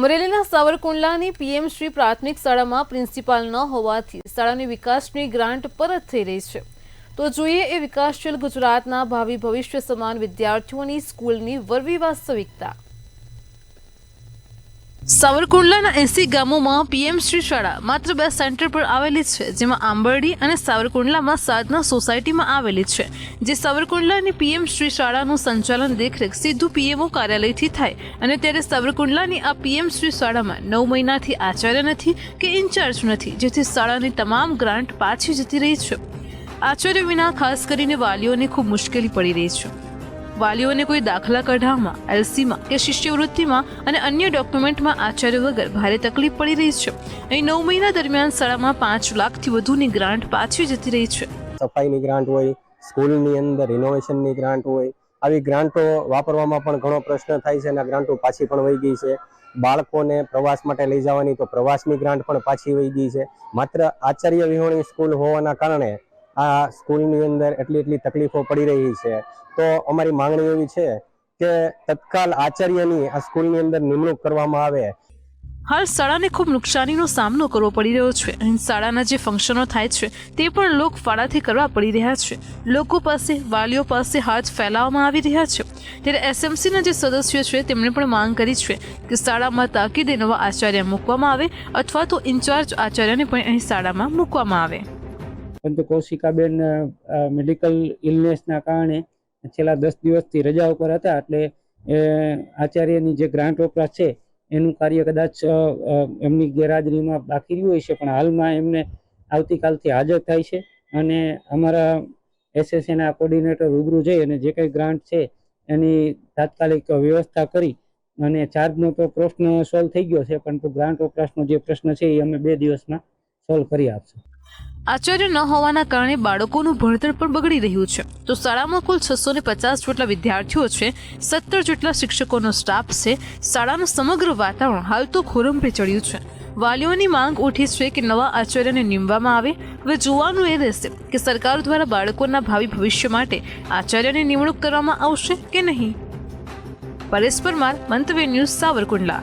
અમરેલીના સાવરકુંડલાની પીએમશ્રી પ્રાથમિક શાળામાં પ્રિન્સિપાલ ન હોવાથી શાળાની વિકાસની ગ્રાન્ટ પરત થઈ રહી છે। તો જોઈએ એ વિકાસશીલ ગુજરાતના ભાવિ ભવિષ્ય સમાન વિદ્યાર્થીઓની સ્કૂલની વરવી વાસ્તવિકતા। સાવરકુંડલાના 80 ગામોમાં પીએમશ્રી શાળા માત્ર 2 સેન્ટર પર આવેલી છે, જેમાં આંબરડી અને સાવરકુંડલામાં સાધના સોસાયટીમાં આવેલી છે। જે સાવરકુંડલાની પીએમશ્રી શાળાનું સંચાલન દેખરેખ સીધું પીએમઓ કાર્યાલયથી થાય અને ત્યારે સાવરકુંડલાની આ પીએમશ્રી શાળામાં 9 મહિનાથી આચાર્ય નથી કે ઇન્ચાર્જ નથી, જેથી શાળાની તમામ ગ્રાન્ટ પાછી જતી રહી છે। આચાર્ય વિના ખાસ કરીને વાલીઓને ખૂબ મુશ્કેલી પડી રહી છે। વાલીઓને કોઈ દાખલા કઢાવવામાં, એલસીમાં કે શિષ્યવૃત્તિમાં અને અન્ય ડોક્યુમેન્ટમાં આચાર્ય વગર ભારે તકલીફ પડી રહી છે। અહીં 9 મહિના દરમિયાન શાળામાં 5 લાખથી વધુની ગ્રાન્ટ પાછી જતી રહી છે। સફાઈની ગ્રાન્ટ હોય, સ્કૂલની અંદર રિનોવેશનની ગ્રાન્ટ હોય, આવી ગ્રાન્ટો વાપરવામાં પણ ઘણો પ્રશ્ન થાય છે અને ગ્રાન્ટો પાછી પણ વહી ગઈ છે। બાળકોને પ્રવાસ માટે લઈ જવાની તો પ્રવાસની ગ્રાન્ટ પણ પાછી વહી ગઈ છે। માત્ર આચાર્ય વિહોણી સ્કૂલ હોવાના કારણે આ સ્કૂલની અંદર એટલી તકલીફો પડી રહી છે। તો અમારી માંગણી એવી છે કે તત્કાલ આચાર્યની આ સ્કૂલની અંદર નિમણૂક કરવામાં આવે। હાલ શાળાને ખૂબ નુકસાનીનો સામનો કરવો પડી રહ્યો છે। અહીં શાળાના જે ફંક્શનો થાય છે તે પણ લોક ફાળાથી કરવા પડી રહ્યા છે। લોકો પાસે, વાલીઓ પાસે હાથ ફેલાવવામાં આવી રહ્યા છે। ત્યારે એસએમસીના જે સદસ્યો છે તેમણે પણ માંગ કરી છે કે શાળામાં તાકીદે નવા આચાર્ય મૂકવામાં આવે અથવા તો ઇન્ચાર્જ આચાર્યને પણ અહીં શાળામાં મૂકવામાં આવે। પરંતુ કૌશિકાબેન મેડિકલ ઇલનેસના કારણે છેલ્લા 10 દિવસથી રજા ઉપર હતા, એટલે આચાર્યની જે ગ્રાન્ટ વપરાશ છે એનું કાર્ય કદાચ એમની ગેરહાજરીમાં બાકી રહ્યું હોય છે, પણ હાલમાં એમને આવતીકાલથી હાજર થાય છે અને અમારા એસએસસીના કોર્ડિનેટર રૂબરૂ જઈ અને જે કંઈ ગ્રાન્ટ છે એની તાત્કાલિક વ્યવસ્થા કરી અને ચાર્જનો તો પ્રશ્ન સોલ્વ થઈ ગયો છે, પરંતુ ગ્રાન્ટ વપરાશનો જે પ્રશ્ન છે એ અમે 2 દિવસમાં સોલ્વ કરી આપશું। આચાર્ય ન હોવાના કારણે બાળકોનું ભણતર પણ બગડી રહ્યું છે। તો શાળામાં કુલ 650 જેટલા વિદ્યાર્થીઓ છે, 17 જેટલા શિક્ષકોનો સ્ટાફ છે। શાળાનું સમગ્ર વાતાવરણ હાલ તો ખોરંભે ચડ્યું છે। વાલીઓની માંગ ઉઠી છે કે નવા આચાર્યને નીમવામાં આવે। હવે જોવાનું એ રહેશે કે સરકાર દ્વારા બાળકોના ભાવિ ભવિષ્ય માટે આચાર્યની નિમણૂક કરવામાં આવશે કે નહીં। પરેશ પરમાર, મંતવ્ય ન્યૂઝ, સાવરકુંડલા।